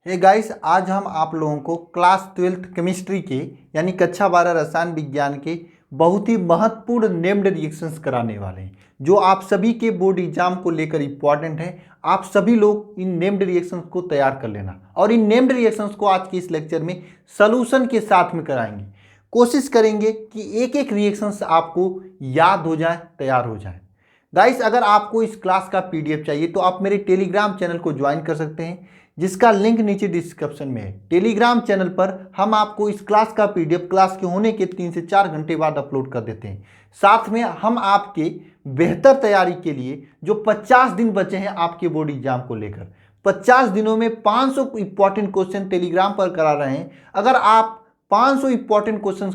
Hey guys, आज हम आप लोगों को क्लास 12th केमिस्ट्री के यानी कक्षा 12 रसायन विज्ञान के बहुत ही महत्वपूर्ण नेम्ड रिएक्शंस कराने वाले हैं जो आप सभी के बोर्ड एग्जाम को लेकर इंपॉर्टेंट है। आप सभी लोग इन नेम्ड रिएक्शंस को तैयार कर लेना और इन नेम्ड रिएक्शंस को आज के इस लेक्चर में सॉल्यूशन के साथ में कराएंगे। कोशिश करेंगे कि एक एक रिएक्शंस आपको याद हो जाए, तैयार हो जाए। गाइस, अगर आपको इस क्लास का पीडीएफ चाहिए तो आप मेरे टेलीग्राम चैनल को ज्वाइन कर सकते हैं, जिसका लिंक नीचे डिस्क्रिप्शन में है। टेलीग्राम चैनल पर हम आपको इस क्लास का पीडीएफ क्लास के होने के 3 से 4 घंटे बाद अपलोड कर देते हैं। साथ में हम आपके बेहतर तैयारी के लिए जो 50 दिन बचे हैं आपके बोर्ड एग्जाम को लेकर, 50 दिनों में 500 इंपॉर्टेंट क्वेश्चन टेलीग्राम पर करा रहे हैं। अगर आप 500 इंपॉर्टेंट क्वेश्चन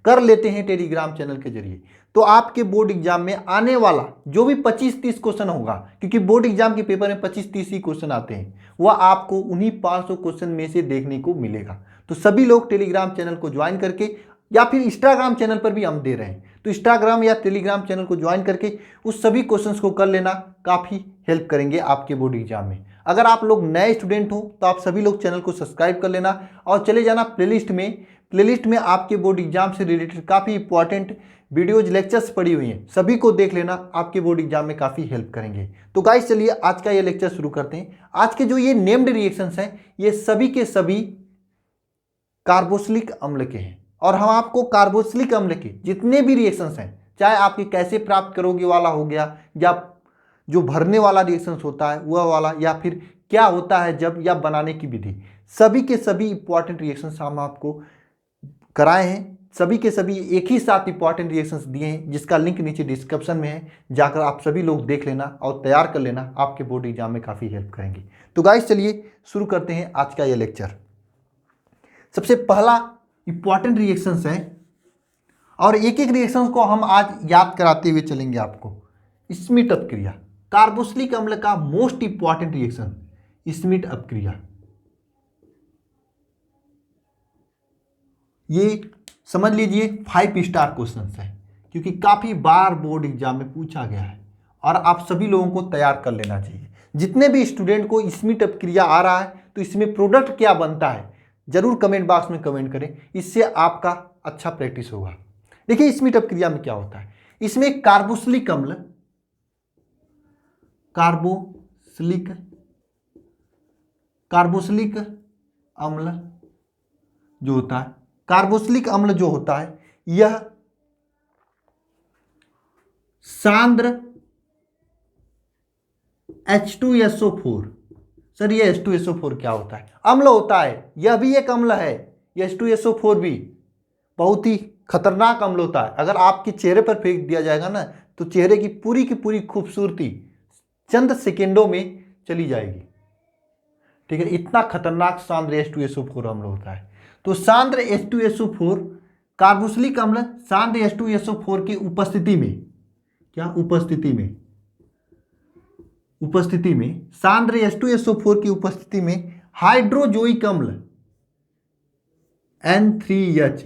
कर लेते हैं टेलीग्राम चैनल के जरिए, तो आपके बोर्ड एग्जाम में आने वाला जो भी 25-30 क्वेश्चन होगा, क्योंकि बोर्ड एग्जाम के पेपर में 25-30 ही क्वेश्चन आते हैं, वह आपको उन्हीं 500 क्वेश्चन में से देखने को मिलेगा। तो सभी लोग टेलीग्राम चैनल को ज्वाइन करके, या फिर इंस्टाग्राम चैनल पर भी हम दे रहे हैं, तो इंस्टाग्राम या टेलीग्राम चैनल को ज्वाइन करके उस सभी क्वेश्चंस को कर लेना, काफ़ी हेल्प करेंगे आपके बोर्ड एग्जाम में। अगर आप लोग नए स्टूडेंट हो तो आप सभी लोग चैनल को सब्सक्राइब कर लेना और चले जाना प्लेलिस्ट में आपके बोर्ड एग्जाम से रिलेटेड काफ़ी इंपॉर्टेंट वीडियोज लेक्चर्स पड़ी हुई हैं, सभी को देख लेना, आपके बोर्ड एग्जाम में काफ़ी हेल्प करेंगे। तो गाइस, चलिए आज का ये लेक्चर शुरू करते हैं। आज के जो ये नेम्ड रिएक्शंस हैं, ये सभी के सभी कार्बोक्सिलिक अम्ल के हैं और हम आपको कार्बोक्सिलिक अम्ल के जितने भी रिएक्शंस हैं, चाहे आपके कैसे प्राप्त करोगे वाला हो गया, या जो भरने वाला रिएक्शंस होता है वह वाला, या फिर क्या होता है जब, या बनाने की विधि, सभी के सभी इंपॉर्टेंट रिएक्शंस हम आपको कराए हैं। सभी के सभी एक ही साथ इंपॉर्टेंट रिएक्शंस दिए हैं, जिसका लिंक नीचे डिस्क्रिप्शन में है, जाकर आप सभी लोग देख लेना और तैयार कर लेना, आपके बोर्ड एग्जाम में काफ़ी हेल्प करेंगे। तो गाइस, चलिए शुरू करते हैं आज का ये लेक्चर। सबसे पहला इंपॉर्टेंट रिएक्शंस है और एक एक रिएक्शंस को हम आज याद कराते हुए चलेंगे आपको। स्मिट अपक्रिया, कार्बोक्सिलिक अम्ल का मोस्ट इंपॉर्टेंट रिएक्शन स्मिट अपक्रिया। ये समझ लीजिए 5 स्टार क्वेश्चन है, क्योंकि काफ़ी बार बोर्ड एग्जाम में पूछा गया है और आप सभी लोगों को तैयार कर लेना चाहिए। जितने भी स्टूडेंट को स्मिट अपक्रिया आ रहा है तो इसमें प्रोडक्ट क्या बनता है जरूर कमेंट बॉक्स में कमेंट करें, इससे आपका अच्छा प्रैक्टिस होगा। देखिए, स्मिट अपक्रिया में क्या होता है, इसमें कार्बोक्सिलिक अम्ल जो होता है, कार्बोक्सिलिक अम्ल जो होता है, यह सांद्र H2SO4। सर, ये H2SO4 क्या होता है? अम्ल होता है, यह भी एक अम्ल है। यह H2SO4 भी बहुत ही खतरनाक अम्ल होता है। अगर आपके चेहरे पर फेंक दिया जाएगा ना, तो चेहरे की पूरी खूबसूरती चंद सेकेंडों में चली जाएगी। ठीक है, इतना खतरनाक सांद्र H2SO4 अम्ल होता है। तो सांद्र H2SO4 कार्बोक्सिलिक अम्ल सांद्र H2SO4 की उपस्थिति में, उपस्थिति में सांद्र H2SO4 की उपस्थिति में हाइड्रोजोइक अम्ल N3H,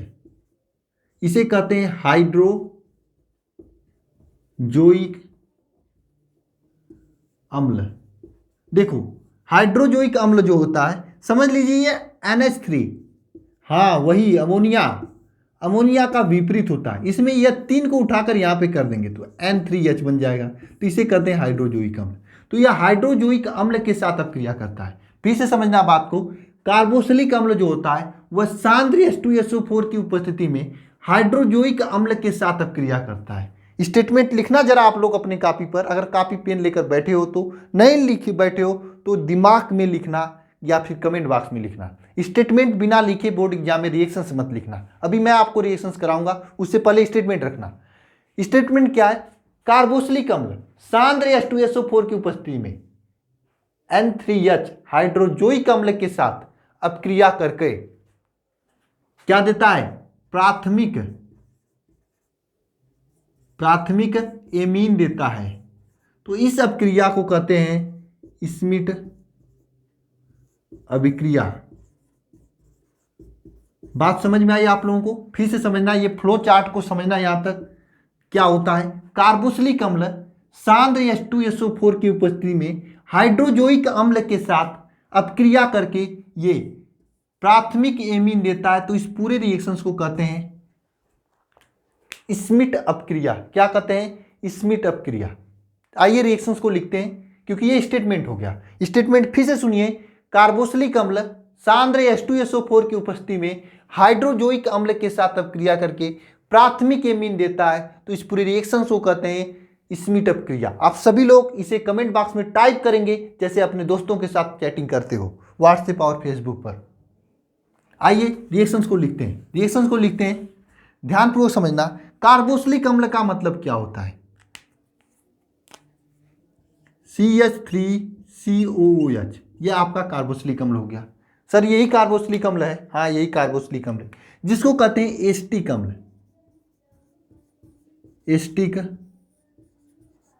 इसे कहते हैं हाइड्रोजोइक अम्ल। देखो, हाइड्रोजोइक अम्ल जो होता है, समझ लीजिए ये NH3, हाँ वही अमोनिया का विपरीत होता है। इसमें यह 3 को उठाकर यहाँ पे कर देंगे तो N3H बन जाएगा, तो इसे कहते हैं हाइड्रोजोइक अम्ल। तो यह हाइड्रोजोइक अम्ल के साथ अपक्रिया करता है। फिर से समझना बात को, कार्बोक्सिलिक अम्ल जो होता है वह सांद्र H2SO4 की उपस्थिति में हाइड्रोजोइक अम्ल के साथ अपक्रिया करता है। स्टेटमेंट लिखना जरा आप लोग अपनी कॉपी पर, अगर कॉपी पेन लेकर बैठे हो तो, नहीं लिखे बैठे हो तो दिमाग में लिखना या फिर कमेंट बॉक्स में लिखना। स्टेटमेंट बिना लिखे बोर्ड एग्जाम में रिएक्शंस मत लिखना। अभी मैं आपको रिएक्शंस कराऊंगा, उससे पहले स्टेटमेंट रखना। स्टेटमेंट क्या है? कार्बोक्सिलिक अम्ल सांद्र H2SO4 की उपस्थिति में N3H हाइड्रोजोइक अम्ल के साथ अपक्रिया करके क्या देता है? प्राथमिक एमीन देता है। तो इस अपक्रिया को कहते हैं स्मिट अभिक्रिया। बात समझ में आई आप लोगों को? फिर से समझना, ये फ्लो चार्ट को समझना। यहां तक क्या होता है? कार्बोक्सिलिक अम्ल सांद्र H2SO4 की उपस्थिति में हाइड्रोजोइक अम्ल के साथ अपक्रिया करके ये प्राथमिक एमीन देता है, तो इस पूरे रिएक्शंस को कहते हैं स्मिट अपक्रिया। क्या कहते हैं? स्मिट अपक्रिया। आइए रिएक्शंस को लिखते हैं, क्योंकि ये स्टेटमेंट हो गया। स्टेटमेंट फिर से सुनिए। कार्बोक्सिलिक अम्ल सांद्र H2SO4 की उपस्थिति में हाइड्रोजोइक अम्ल के साथ अपक्रिया करके प्राथमिक एमीन देता है, तो इस पूरे रिएक्शंस को कहते हैं स्मिट अपक्रिया। आप सभी लोग इसे कमेंट बॉक्स में टाइप करेंगे, जैसे अपने दोस्तों के साथ चैटिंग करते हो व्हाट्सएप और फेसबुक पर। आइए रिएक्शंस को लिखते हैं। रिएक्शंस को लिखते हैं, ध्यानपूर्वक समझना। कार्बोक्सिलिक अम्ल का मतलब क्या होता है? CH3COOH, ये आपका कार्बोक्सिलिक अम्ल हो गया। सर यही कार्बोक्सिलिक अम्ल है? हाँ यही कार्बोक्सिलिक अम्ल है, जिसको कहते हैं एस्टिक अम्ल। एस्टिक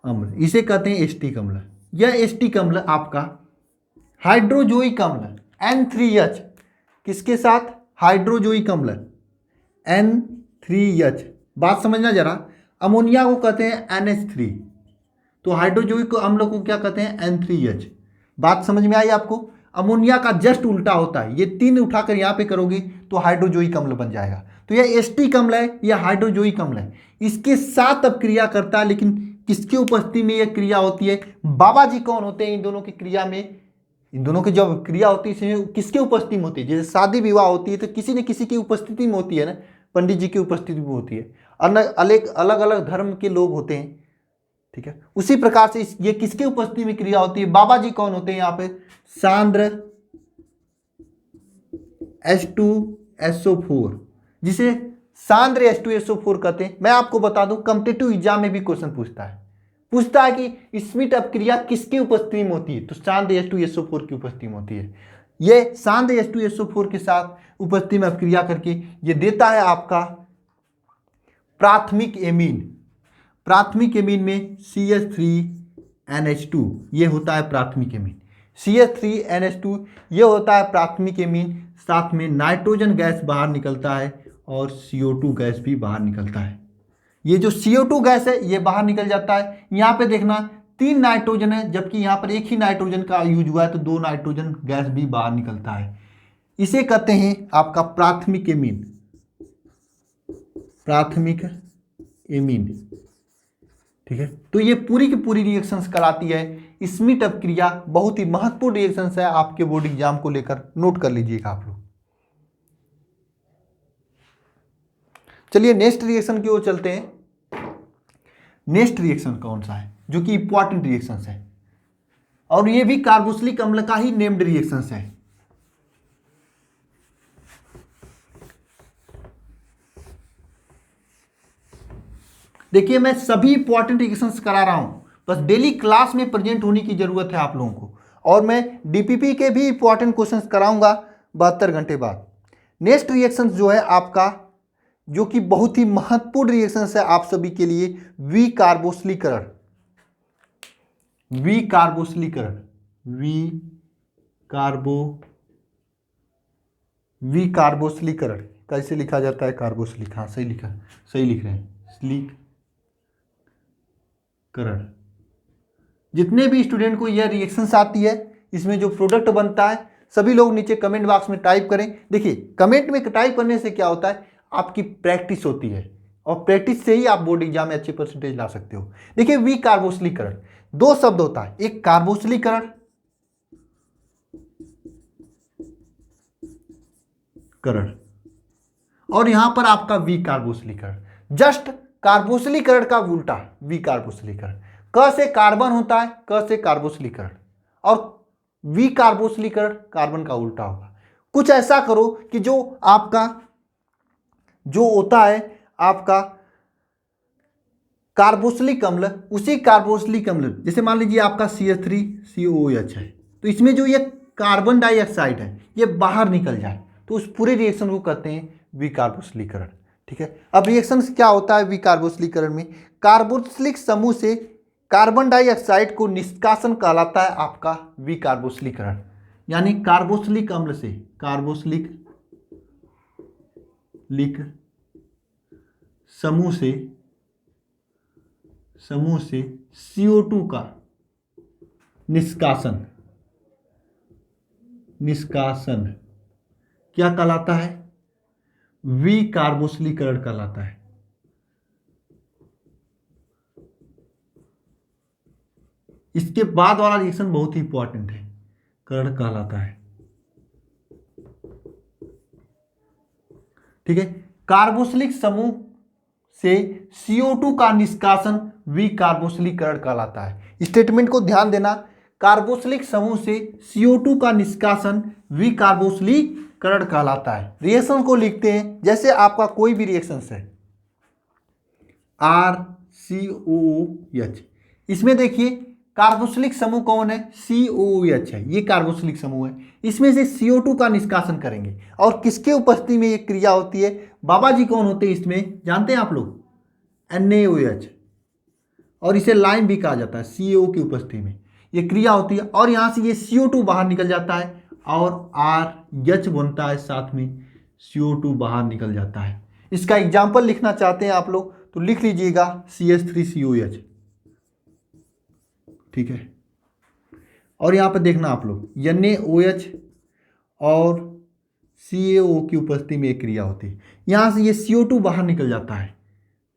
अम्ल, इसे कहते हैं एस्टिक अम्ल। यह एस्टिक अम्ल आपका हाइड्रोजोइक अम्ल N3H, किसके साथ? हाइड्रोजोइक अम्ल N3H। बात समझना जरा। अमोनिया को कहते हैं NH3, तो हाइड्रोजोइक अम्ल को क्या कहते हैं? N3H। बात समझ में आई आपको? अमोनिया का जस्ट उल्टा होता है, ये 3 उठाकर यहाँ पे करोगे तो हाइड्रोजोइक अम्ल बन जाएगा। तो यह एस्टिक अम्ल है, यह हाइड्रोजोइक अम्ल है। इसके साथ अब क्रिया करता है, लेकिन किसकी उपस्थिति में यह क्रिया होती है? बाबा जी कौन होते हैं इन दोनों की क्रिया में? इन दोनों की जब क्रिया होती है इसमें किसकी उपस्थिति में होती है? जैसे शादी विवाह होती है तो किसी न किसी की उपस्थिति में होती है ना, पंडित जी की उपस्थिति में होती है। अलग अलग धर्म के लोग होते हैं, ठीक है। उसी प्रकार से ये किसके उपस्थिति में क्रिया होती है? बाबा जी कौन होते हैं यहाँ पे? सांद्र H2SO4, जिसे सांद्र H2SO4 कहते हैं। मैं आपको बता दूं, कॉम्पिटिटिव एग्जाम में भी क्वेश्चन पूछता है कि स्मिट अपक्रिया किसकी उपस्थिति में होती है? तो सांद्र H2SO4 की उपस्थिति में होती है। ये सांद्र H2SO4 के साथ उपस्थिति में अपक्रिया करके ये देता है आपका प्राथमिक एमीन। प्राथमिक एमीन में CH3NH2 ये होता है प्राथमिक एमीन। CH3NH2 ये होता है प्राथमिक एमीन। साथ में नाइट्रोजन गैस बाहर निकलता है और CO2 गैस भी बाहर निकलता है। ये जो CO2 गैस है ये बाहर निकल जाता है। यहाँ पे देखना 3 नाइट्रोजन है, जबकि यहाँ पर एक ही नाइट्रोजन का यूज हुआ है, तो 2 नाइट्रोजन गैस भी बाहर निकलता है। इसे कहते हैं आपका प्राथमिक एमीन। प्राथमिक एमीन, ठीक है। तो ये पूरी की पूरी रिएक्शंस कराती है स्मिट अपक्रिया। बहुत ही महत्वपूर्ण रिएक्शंस है, आपके बोर्ड एग्जाम को लेकर नोट कर लीजिएगा आप लोग। चलिए नेक्स्ट रिएक्शन की ओर चलते हैं। नेक्स्ट रिएक्शन कौन सा है जो कि इंपॉर्टेंट रिएक्शंस है, और ये भी कार्बोक्सिलिक अम्ल का ही नेम्ड रिएक्शंस है। देखिए मैं सभी इंपॉर्टेंट रिएक्शंस करा रहा हूं, बस डेली क्लास में प्रेजेंट होने की जरूरत है आप लोगों को। और मैं डीपीपी के भी इंपॉर्टेंट क्वेश्चंस कराऊंगा 72 घंटे बाद। नेक्स्ट रिएक्शंस जो है आपका, जो कि बहुत ही महत्वपूर्ण रिएक्शंस है आप सभी के लिए, विकार्बोक्सिलीकरण। विकार्बोक्सिलीकरण, विकार्बोक्सिलीकरण कैसे लिखा जाता है? कार्बोक्सिलिक, हाँ सही लिखा, सही लिख रहे हैं, करण। जितने भी स्टूडेंट को यह रिएक्शंस आती है, इसमें जो प्रोडक्ट बनता है, सभी लोग नीचे कमेंट बॉक्स में टाइप करें। देखिए कमेंट में टाइप करने से क्या होता है, आपकी प्रैक्टिस होती है, और प्रैक्टिस से ही आप बोर्ड एग्जाम में अच्छे परसेंटेज ला सकते हो। देखिए विकार्बोक्सिलीकरण 2 शब्द होता है, एक कार्बोक्सिलीकरण और यहां पर आपका विकार्बोक्सिलीकरण। जस्ट कार्बोक्सिलीकरण का उल्टा विकार्बोक्सिलीकरण। क से कार्बन होता है, क से कार्बोक्सिलीकरण, और विकार्बोक्सिलीकरण कार्बन का उल्टा होगा। कुछ ऐसा करो कि जो आपका जो होता है आपका कार्बोक्सिलिक अम्ल, उसी कार्बोक्सिलिक अम्ल, जैसे मान लीजिए आपका CH3COOH है, तो इसमें जो ये कार्बन डाइऑक्साइड है ये बाहर निकल जाए, तो उस पूरे रिएक्शन को कहते हैं विकार्बोक्सिलीकरण, ठीक है। अब रिएक्शन क्या होता है विकार्बोक्सिलीकरण में? कार्बोक्सिलिक समूह से कार्बन डाइऑक्साइड को निष्कासन कहलाता है आपका विकार्बोक्सिलीकरण। यानी कार्बोक्सिलिक अम्ल से, कार्बोक्सिलिक समूह से CO2 का निष्कासन, निष्कासन क्या कहलाता है? विकार्बोक्सिलीकरण कहलाता है। इसके बाद वाला रिएक्शन बहुत ही इंपॉर्टेंट है, करण कहलाता है। ठीक है, कार्बोक्सिलिक समूह से CO2 का निष्कासन विकार्बोक्सिलीकरण कहलाता है। स्टेटमेंट को ध्यान देना, कार्बोक्सिलिक समूह से CO2 का निष्कासन विकार्बोक्सिलीकरण कहलाता है। रिएक्शन को लिखते हैं जैसे आपका कोई भी रिएक्शन है, RCOOH, इसमें देखिए कार्बोक्सिलिक समूह कौन है? COOH है, ये कार्बोक्सिलिक समूह है। इसमें से CO2 का निष्कासन करेंगे और किसके उपस्थिति में ये क्रिया होती है? बाबा जी कौन होते हैं इसमें, जानते हैं आप लोग? NaOH, और इसे लाइम भी कहा जाता है। CO की उपस्थिति में ये क्रिया होती है और यहाँ से ये CO2 बाहर निकल जाता है और RH बनता है, साथ में CO2 बाहर निकल जाता है। इसका एग्जाम्पल लिखना चाहते हैं आप लोग तो लिख लीजिएगा CH3COH। ठीक है, और यहाँ पर देखना आप लोग NaOH और CaO की उपस्थिति में एक क्रिया होती है। यहाँ से ये CO2 बाहर निकल जाता है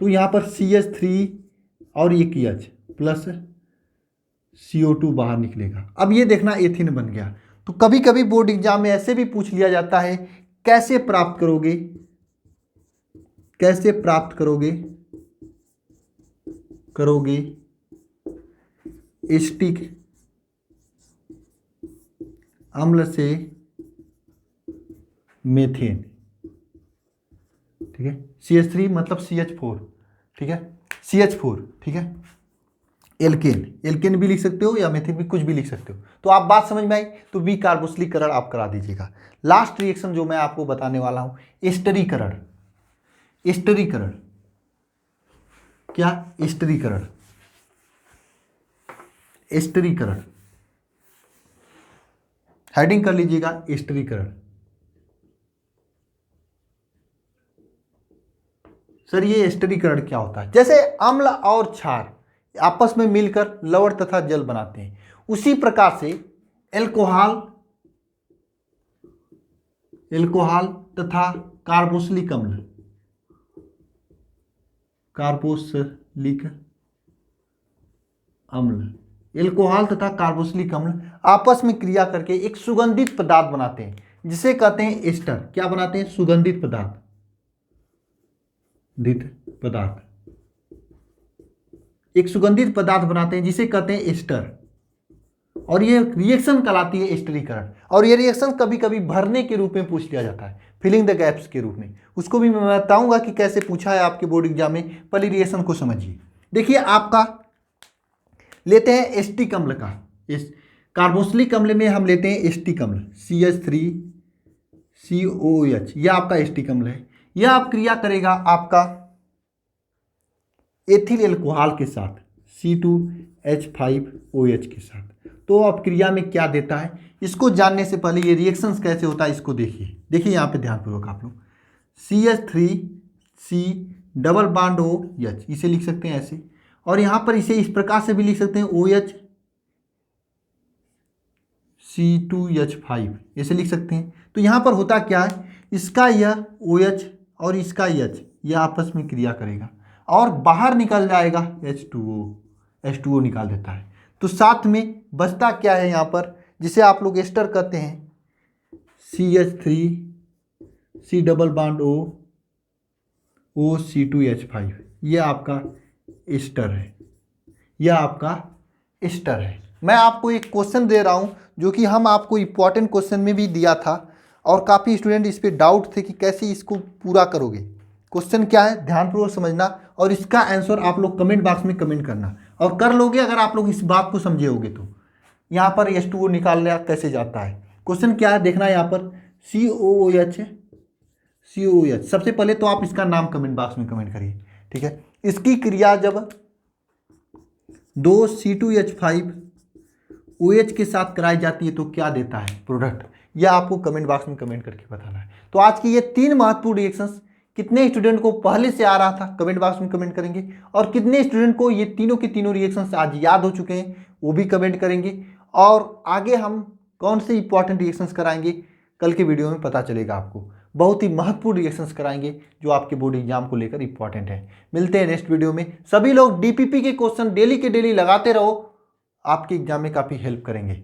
तो यहाँ पर CH3 और एक H प्लस CO2 बाहर निकलेगा। अब ये देखना एथिन बन गया। तो कभी कभी बोर्ड एग्जाम में ऐसे भी पूछ लिया जाता है, कैसे प्राप्त करोगे, कैसे प्राप्त करोगे एसिटिक अम्ल से मेथेन। ठीक है, CH3 मतलब CH4, ठीक है, CH4, ठीक है, एल्केन भी लिख सकते हो या मेथेन भी, कुछ भी लिख सकते हो। तो आप बात समझ में आई, तो विकार्बोक्सिलीकरण आप करा दीजिएगा। लास्ट रिएक्शन जो मैं आपको बताने वाला हूं, एस्टरीकरण। एस्टरीकरण क्या? एस्टरीकरण, एस्टरीकरण हेडिंग कर लीजिएगा, एस्टरीकरण। सर ये एस्टरीकरण क्या होता है? जैसे अम्ल और क्षार आपस में मिलकर लवण तथा जल बनाते हैं, उसी प्रकार से एल्कोहल तथा कार्बोक्सिलिक अम्ल, एल्कोहल तथा कार्बोक्सिलिक अम्ल आपस में क्रिया करके एक सुगंधित पदार्थ बनाते हैं जिसे कहते हैं एस्टर। क्या बनाते हैं? सुगंधित पदार्थ, एक सुगंधित पदार्थ बनाते हैं जिसे कहते हैं एस्टर, और ये रिएक्शन कहलाती है एस्टरीकरण। और ये रिएक्शन कभी कभी भरने के रूप में पूछ लिया जाता है, फिलिंग द गैप्स के रूप में। उसको भी मैं बताऊंगा कि कैसे पूछा है आपके बोर्ड एग्जाम में। पहले रिएक्शन को समझिए। देखिए आपका लेते हैं एस्टिक अम्ल का, इस कार्बोक्सिलिक अम्ल में हम लेते हैं एस्टिक अम्ल CH3COOH, यह आपका एस्टिक अम्ल है। यह आप क्रिया करेगा आपका एथिल एल्कोहल के साथ C2H5OH के साथ। तो अब क्रिया में क्या देता है, इसको जानने से पहले ये रिएक्शंस कैसे होता है इसको देखिए। देखिए यहाँ पे ध्यानपूर्वक आप लोग, CH3C डबल बॉन्ड OH, इसे लिख सकते हैं ऐसे, और यहाँ पर इसे इस प्रकार से भी लिख सकते हैं OH C2H5, ऐसे लिख सकते हैं। तो यहाँ पर होता क्या है, इसका यह OH और इसका H यह आपस में क्रिया करेगा और बाहर निकल जाएगा H2O निकाल देता है। तो साथ में बचता क्या है यहाँ पर, जिसे आप लोग एस्टर कहते हैं, CH3C डबल बॉन्ड OC2H5, यह आपका एस्टर है, यह आपका एस्टर है। मैं आपको एक क्वेश्चन दे रहा हूँ जो कि हम आपको इम्पॉर्टेंट क्वेश्चन में भी दिया था और काफ़ी स्टूडेंट इस पर डाउट थे कि कैसे इसको पूरा करोगे। क्वेश्चन क्या है ध्यानपूर्वक समझना और इसका आंसर आप लोग कमेंट बॉक्स में कमेंट करना, और कर लोगे अगर आप लोग इस बात को समझे होगे। तो यहाँ पर H2O निकालना कैसे जाता है, क्वेश्चन क्या है देखना। यहाँ पर COOH, सबसे पहले तो आप इसका नाम कमेंट बॉक्स में कमेंट करिए, ठीक है। इसकी क्रिया जब 2 C2H5OH के साथ कराई जाती है तो क्या देता है प्रोडक्ट, यह आपको कमेंट बॉक्स में कमेंट करके बताना है। तो आज की ये 3 महत्वपूर्ण रिएक्शंस कितने स्टूडेंट को पहले से आ रहा था कमेंट बॉक्स में कमेंट करेंगे, और कितने स्टूडेंट को ये तीनों के तीनों रिएक्शंस आज याद हो चुके हैं वो भी कमेंट करेंगे। और आगे हम कौन से इंपॉर्टेंट रिएक्शंस कराएंगे कल के वीडियो में पता चलेगा आपको। बहुत ही महत्वपूर्ण रिएक्शंस कराएंगे जो आपके बोर्ड एग्जाम को लेकर इंपॉर्टेंट है। मिलते हैं नेक्स्ट वीडियो में। सभी लोग डीपीपी के क्वेश्चन डेली के डेली लगाते रहो, आपके एग्जाम में काफ़ी हेल्प करेंगे।